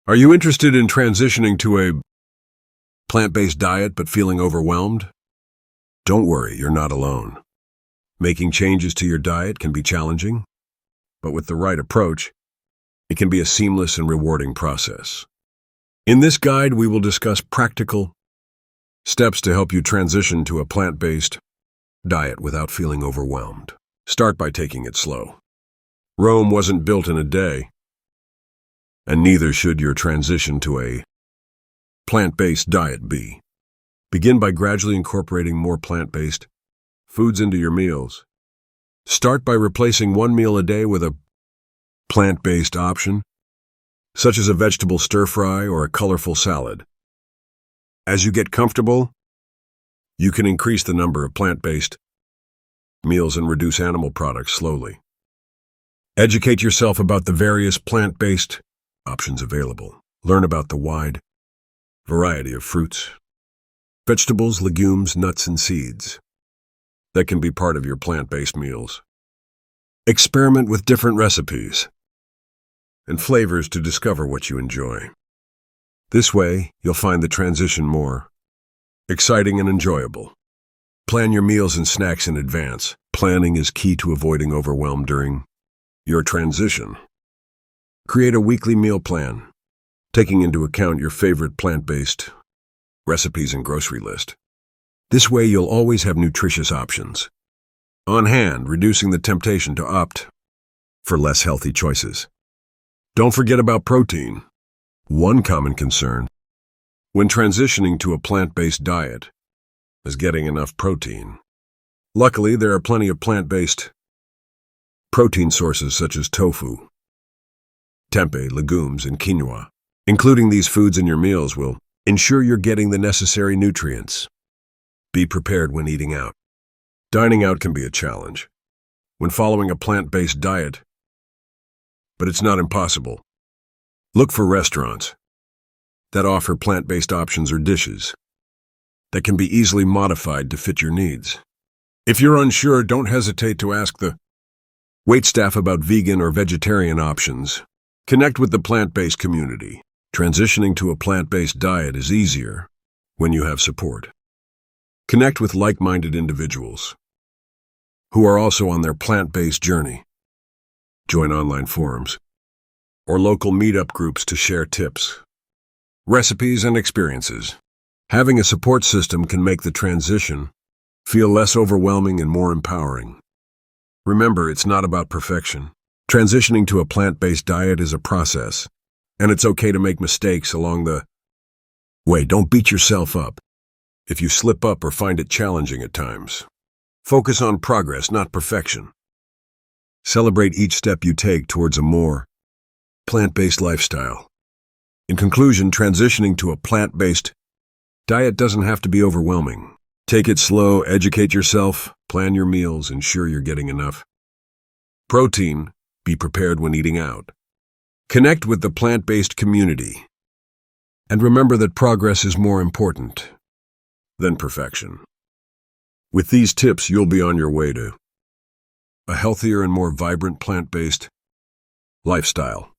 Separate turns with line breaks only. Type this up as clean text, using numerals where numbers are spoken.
Are you interested in transitioning to a plant-based diet but feeling overwhelmed? Don't worry, you're not alone. Making changes to your diet can be challenging, but with the right approach, it can be a seamless and rewarding process. In this guide, we will discuss practical steps to help you transition to a plant-based diet without feeling overwhelmed. Start by taking it slow. Rome wasn't built in a day, and neither should your transition to a plant-based diet be. Begin by gradually incorporating more plant-based foods into your meals. Start by replacing one meal a day with a plant-based option, such as a vegetable stir-fry or a colorful salad. As you get comfortable, you can increase the number of plant-based meals and reduce animal products slowly. Educate yourself about the various plant-based options available. Learn about the wide variety of fruits, vegetables, legumes, nuts, and seeds that can be part of your plant-based meals. Experiment with different recipes and flavors to discover what you enjoy. This way, you'll find the transition more exciting and enjoyable. Plan your meals and snacks in advance. Planning is key to avoiding overwhelm during your transition. Create a weekly meal plan, taking into account your favorite plant-based recipes and grocery list. This way, you'll always have nutritious options on hand, reducing the temptation to opt for less healthy choices. Don't forget about protein. One common concern when transitioning to a plant-based diet is getting enough protein. Luckily, there are plenty of plant-based protein sources such as tofu, tempeh, legumes, and quinoa. Including these foods in your meals will ensure you're getting the necessary nutrients. Be prepared when eating out. Dining out can be a challenge when following a plant-based diet, but it's not impossible. Look for restaurants that offer plant-based options or dishes that can be easily modified to fit your needs. If you're unsure, don't hesitate to ask the waitstaff about vegan or vegetarian options. Connect with the plant-based community. Transitioning to a plant-based diet is easier when you have support. Connect with like-minded individuals who are also on their plant-based journey. Join online forums or local meetup groups to share tips, recipes, and experiences. Having a support system can make the transition feel less overwhelming and more empowering. Remember, it's not about perfection. Transitioning to a plant-based diet is a process, and it's okay to make mistakes along the way. Don't beat yourself up if you slip up or find it challenging at times. Focus on progress, not perfection. Celebrate each step you take towards a more plant-based lifestyle. In conclusion, transitioning to a plant-based diet doesn't have to be overwhelming. Take it slow, educate yourself, plan your meals, ensure you're getting enough protein, be prepared when eating out. Connect with the plant-based community. And remember that progress is more important than perfection. With these tips, you'll be on your way to a healthier and more vibrant plant-based lifestyle.